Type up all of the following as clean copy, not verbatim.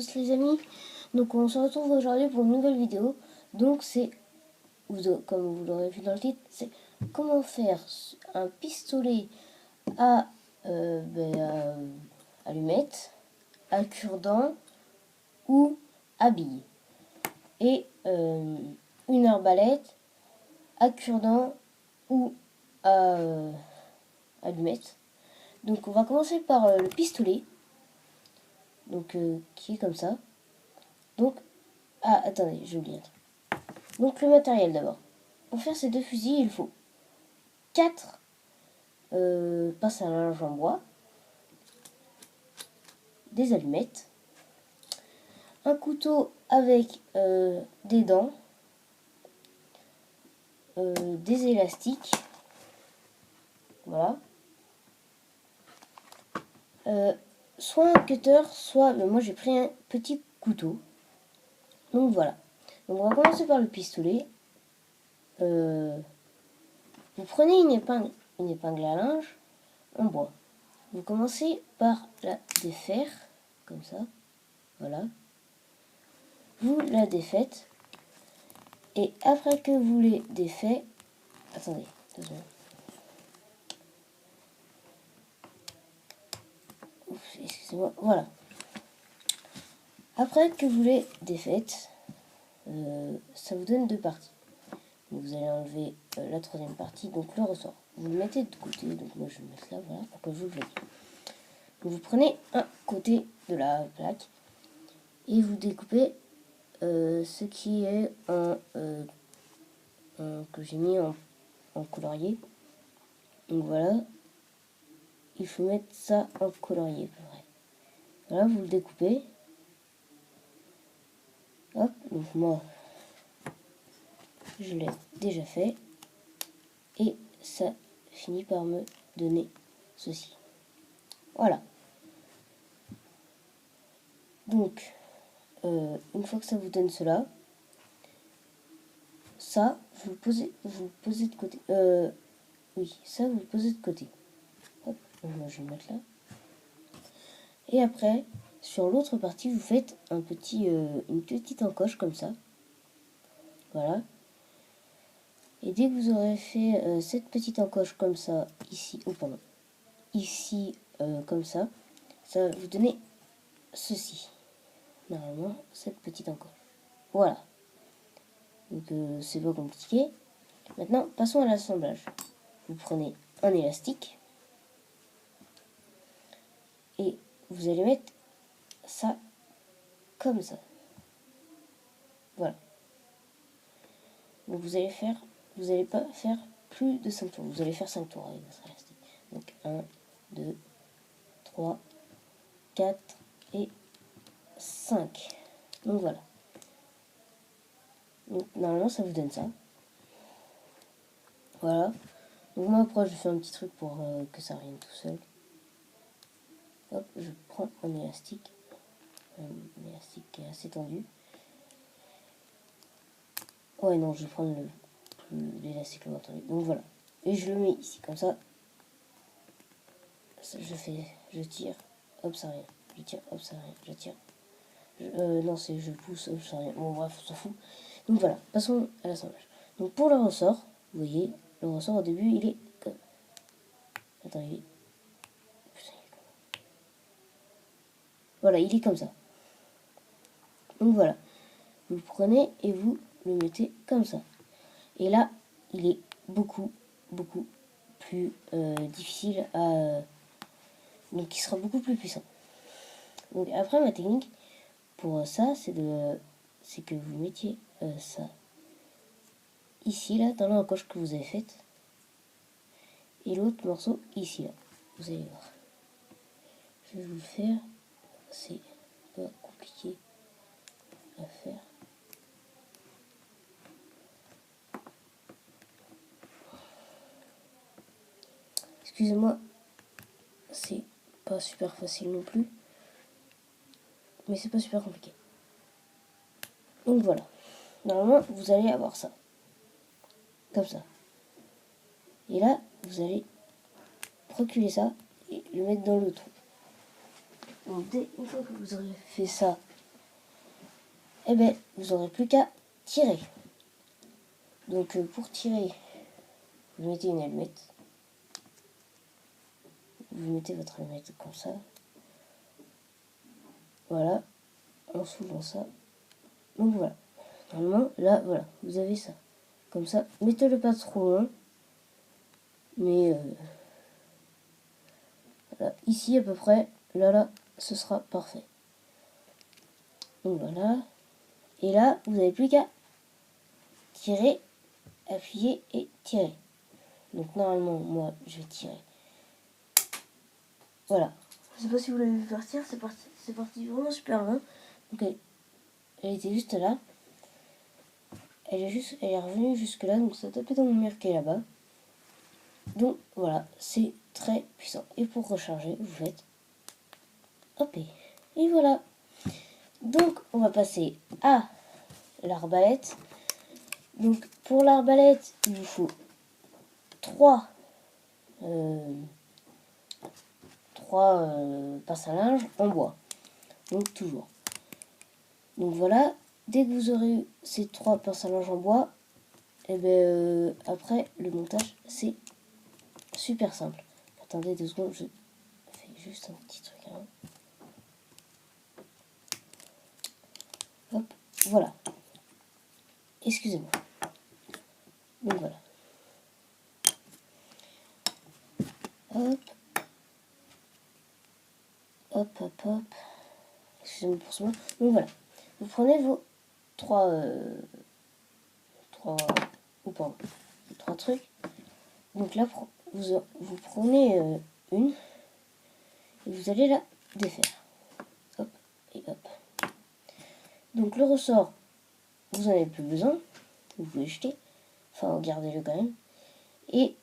yes les amis, donc on se retrouve aujourd'hui pour une nouvelle vidéo. Donc c'est, comme vous l'aurez vu dans le titre, c'est comment faire un pistolet à allumette, à cure-dent ou à billes. Et une arbalète à cure-dent ou à allumette. Donc on va commencer par le pistolet. Donc qui est comme ça. Donc, attendez, j'ai oublié un truc. Donc le matériel d'abord. Pour faire ces deux fusils, il faut 4 pinces à linge en bois, des allumettes, un couteau avec des dents, des élastiques, voilà. Soit un cutter, soit moi j'ai pris un petit couteau. Donc voilà. Donc on va commencer par le pistolet. Vous prenez une épingle à linge en bois. Vous commencez par la défaire, comme ça, voilà. Vous la défaites, et après que vous l'ayez défait, attendez, 2 secondes. Excusez-moi, voilà. Après que vous l'ayez défaite, ça vous donne 2 parties. Donc vous allez enlever la 3e partie, donc le ressort. Vous le mettez de côté, donc moi je vais le mettre là, voilà, pour que je vous le dise. Donc vous prenez un côté de la plaque et vous découpez ce qui est que j'ai mis en colorier. Donc voilà, il faut mettre ça en colorier à peu près. Voilà, vous le découpez. Hop, donc moi je l'ai déjà fait et ça finit par me donner ceci. Voilà. Donc une fois que ça vous donne cela, ça vous le posez de côté. Oui, ça vous le posez de côté. Hop, moi je vais le mettre là. Et après, sur l'autre partie, vous faites une petite encoche comme ça. Voilà. Et dès que vous aurez fait cette petite encoche comme ça, ici, ici, comme ça va vous donner ceci. Normalement, cette petite encoche. Voilà. Donc c'est pas compliqué. Maintenant, passons à l'assemblage. Vous prenez un élastique et vous allez mettre ça comme ça. Voilà. Donc vous allez pas faire plus de 5 tours. Vous allez faire 5 tours avec votre élastique. Donc 1, 2, 3, 4 et 5. Donc voilà. Donc normalement ça vous donne ça. Voilà. Donc moi après je fais un petit truc pour que ça revienne tout seul. Hop, je prends un élastique qui est assez tendu. Ouais non, je vais prendre l'élastique le moins tendu. Donc voilà. Et je le mets ici comme ça. Je tire, hop ça revient. Je tire, hop ça revient. Je tire. Non, c'est je pousse, hop ça revient. Bon bref, on s'en fout. Donc voilà, passons à l'assemblage. Donc pour le ressort, vous voyez, le ressort au début il est comme... Attends, il est... Voilà, il est comme ça. Donc voilà, vous le prenez et vous le mettez comme ça. Et là, il est beaucoup plus difficile à... donc il sera beaucoup plus puissant. Donc après, ma technique pour ça, c'est que vous mettiez ça ici, là, dans l'encoche que vous avez faite. Et l'autre morceau ici, là. Vous allez voir. Je vais vous le faire. C'est pas compliqué à faire. Excusez-moi, c'est pas super facile non plus. Mais c'est pas super compliqué. Donc voilà. Normalement, vous allez avoir ça. Comme ça. Et là, vous allez reculer ça et le mettre dans le trou. Donc une fois que vous aurez fait ça eh ben, vous n'aurez plus qu'à tirer. Donc pour tirer, vous mettez une allumette. Vous mettez votre allumette comme ça. Voilà, en soulevant ça. Donc voilà. Normalement, là, voilà, vous avez ça. Comme ça, mettez-le pas trop loin. Mais voilà, ici à peu près, là, ce sera parfait. Donc voilà. Et là, vous n'avez plus qu'à tirer, appuyer et tirer. Donc normalement, moi, je vais tirer. Voilà. Je sais pas si vous l'avez vu partir, c'est parti vraiment super loin. Donc elle était juste là. Elle est revenue jusque là, donc ça a tapé dans mon mur qui est là-bas. Donc voilà, c'est très puissant. Et pour recharger, vous faites hop et voilà. Donc on va passer à l'arbalète. Donc pour l'arbalète, il vous faut 3 pinces à linge en bois. Donc toujours. Donc voilà, dès que vous aurez eu ces 3 pinces à linge en bois, et bien après le montage c'est super simple. Attendez 2 secondes, je fais juste un petit truc. Hein. Hop, voilà. Excusez-moi. Donc voilà. Hop. Hop, hop, hop. Excusez-moi pour ce moment. Donc voilà. Vous prenez vos 3 trucs. Donc là, vous prenez une et vous allez la défaire. Hop et hop. Donc le ressort, vous n'en avez plus besoin. Vous pouvez le jeter. Enfin, gardez-le quand même. Et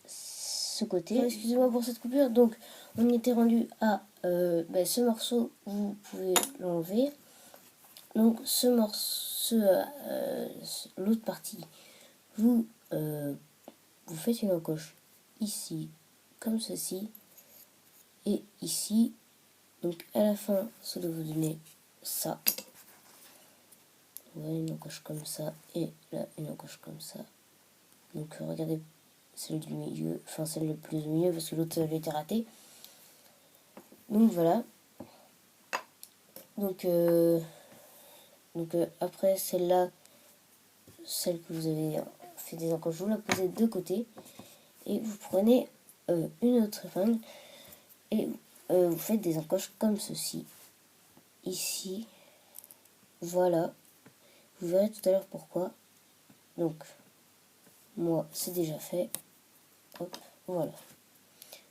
ce côté, excusez-moi pour cette coupure. Donc on était rendu à ce morceau, vous pouvez l'enlever. Donc ce morceau, l'autre partie, vous faites une encoche ici, comme ceci, et ici. Donc à la fin, ça doit vous donner ça. Vous voyez une encoche comme ça, et là une encoche comme ça. Donc regardez celle du milieu, enfin celle le plus au milieu parce que l'autre elle était ratée. Donc voilà. Donc après celle-là, celle que vous avez fait des encoches, vous la posez de côté et vous prenez une autre épingle et vous faites des encoches comme ceci. Ici, voilà. Vous verrez tout à l'heure pourquoi. Donc, moi, c'est déjà fait. Hop, voilà.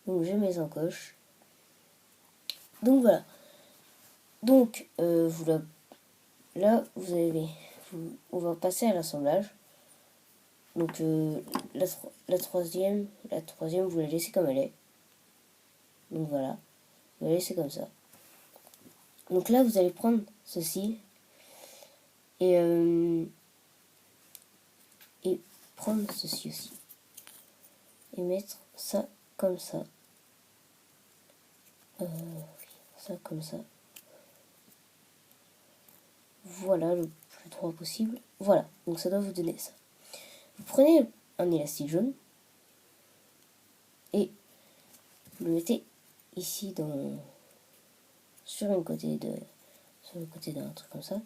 Donc, j'ai mes encoches. Donc, voilà. Donc, là, vous avez... on va passer à l'assemblage. Donc, la troisième, vous la laissez comme elle est. Donc, voilà. Vous la laissez comme ça. Donc là, vous allez prendre ceci. Et prendre ceci aussi. Et mettre ça comme ça. Ça comme ça. Voilà, le plus droit possible. Voilà, donc ça doit vous donner ça. Vous prenez un élastique jaune et vous le mettez ici sur le côté d'un truc comme ça.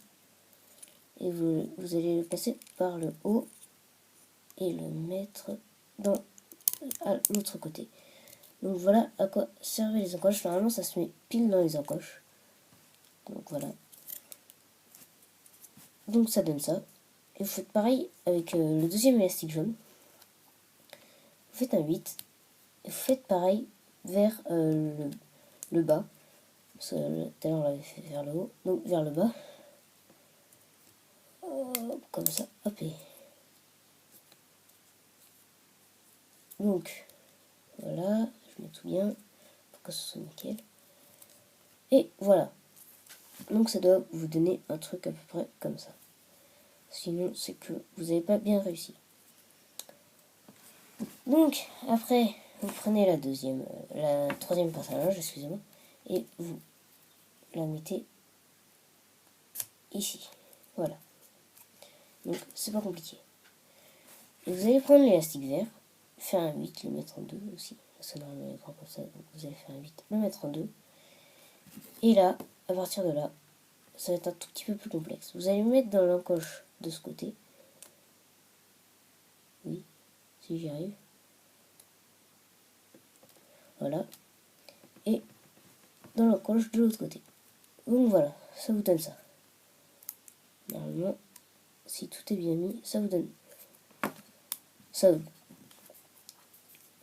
Et vous allez le passer par le haut et le mettre à l'autre côté. Donc voilà à quoi servent les encoches. Normalement ça se met pile dans les encoches. Donc voilà. Donc ça donne ça. Et vous faites pareil avec le deuxième élastique jaune. Vous faites un 8. Et vous faites pareil vers le bas. Parce que tout à l'heure on l'avait fait vers le haut. Donc vers le bas. Comme ça. Hop. Donc voilà. Je mets tout bien. Pour que ce soit nickel. Et voilà. Donc ça doit vous donner un truc à peu près comme ça. Sinon c'est que vous n'avez pas bien réussi. Donc après vous prenez la troisième pince à linge, excusez-moi, et vous la mettez ici. Voilà. Donc c'est pas compliqué. Et vous allez prendre l'élastique vert, faire un 8, le mettre en 2 aussi. Parce que normalement il est grand comme ça, donc vous allez faire un 8, le mettre en 2. Et là, à partir de là, ça va être un tout petit peu plus complexe. Vous allez mettre dans l'encoche de ce côté. Oui, si j'y arrive. Voilà. Et dans l'encoche de l'autre côté. Donc voilà, ça vous donne ça. Normalement, si tout est bien mis, ça vous donne ça.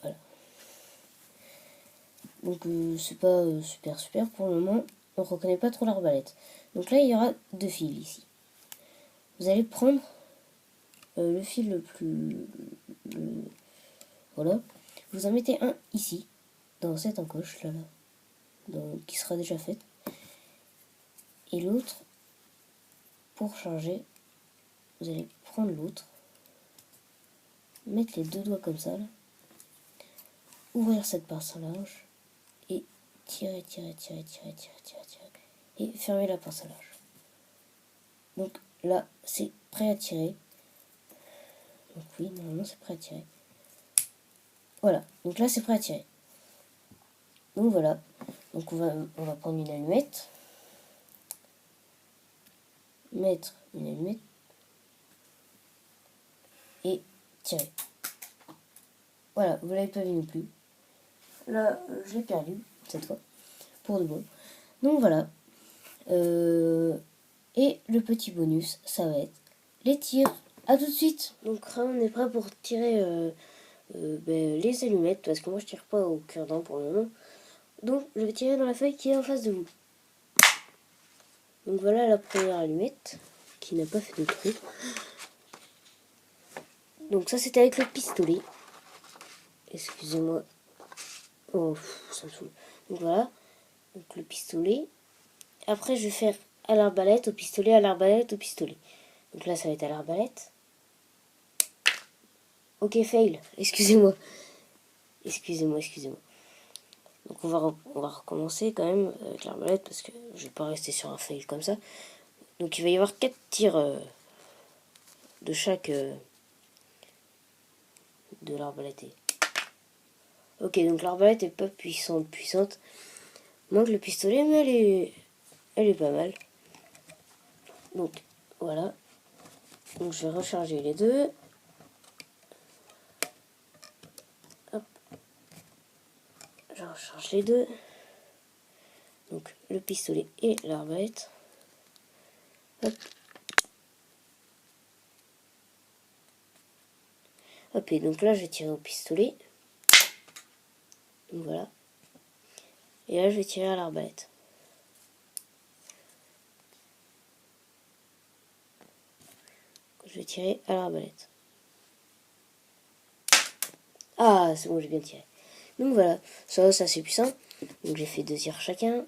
Voilà. Donc c'est pas super pour le moment. On ne reconnaît pas trop l'arbalète. Donc là, il y aura 2 fils ici. Vous allez prendre le fil le plus... voilà. Vous en mettez un ici, dans cette encoche, là, qui sera déjà faite. Et l'autre, pour changer, vous allez prendre l'autre, mettre les 2 doigts comme ça, là, ouvrir cette pince à linge, et tirer, et fermer la pince à linge. Donc là, c'est prêt à tirer. Donc oui, normalement c'est prêt à tirer. Voilà, donc là c'est prêt à tirer. Donc voilà, donc on va prendre une allumette, mettre une allumette, et tirer. Voilà, vous l'avez pas vu non plus. Là, je l'ai perdu, cette fois, pour de bon. Donc voilà. Et le petit bonus, ça va être les tirs. A tout de suite. Donc là, on est prêt pour tirer les allumettes, parce que moi je tire pas au cure-dent pour le moment. Donc je vais tirer dans la feuille qui est en face de vous. Donc voilà la première allumette, qui n'a pas fait de trou. Donc ça c'était avec le pistolet. Excusez-moi. Oh, ça me saoule. Donc voilà. Donc le pistolet. Après je vais faire à l'arbalète, au pistolet, à l'arbalète, au pistolet. Donc là ça va être à l'arbalète. Ok, fail. Excusez-moi. Excusez-moi. Donc on va recommencer quand même avec l'arbalète parce que je vais pas rester sur un fail comme ça. Donc il va y avoir 4 tirs de chaque de l'arbalète. Ok, donc l'arbalète est pas puissante. Moins que le pistolet, mais elle est pas mal. Donc voilà. Donc je vais recharger les deux. Hop. Je recharge les deux. Donc le pistolet et l'arbalète. Hop. Hop, et donc là je vais tirer au pistolet. Donc voilà. Et là je vais tirer à l'arbalète. Je vais tirer à l'arbalète. Ah, c'est bon, j'ai bien tiré. Donc voilà, ça c'est puissant. Donc j'ai fait 2 tirs chacun.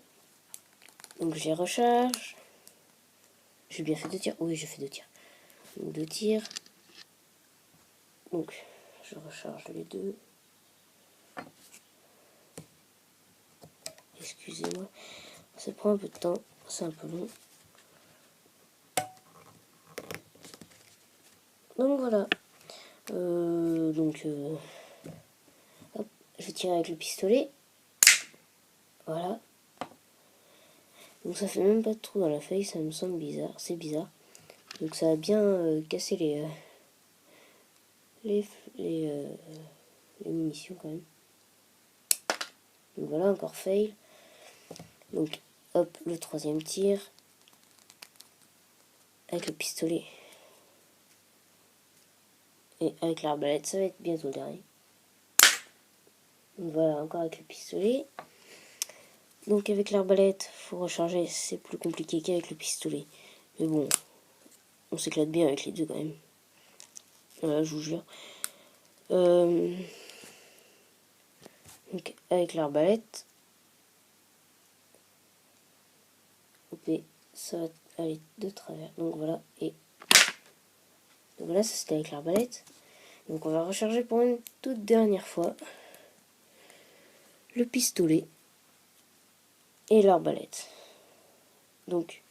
Donc je les recharge. J'ai bien fait 2 tirs. Oui, j'ai fait 2 tirs. Donc 2 tirs. Donc je recharge les deux. Excusez-moi, ça prend un peu de temps, c'est un peu long. Donc voilà. Hop, je vais tirer avec le pistolet. Voilà. Donc ça fait même pas de trou dans la feuille, ça me semble bizarre. C'est bizarre. Donc ça a bien cassé les munitions quand même. Donc voilà, encore fail. Donc hop, le troisième tir. Avec le pistolet. Et avec l'arbalète, ça va être bientôt le dernier. Donc voilà, encore avec le pistolet. Donc avec l'arbalète, faut recharger, c'est plus compliqué qu'avec le pistolet. Mais bon, on s'éclate bien avec les deux quand même. Voilà, je vous jure. Donc avec l'arbalète, ça va aller de travers. Donc voilà, et donc voilà, ça c'était avec l'arbalète. Donc on va recharger pour une toute dernière fois le pistolet et l'arbalète. Donc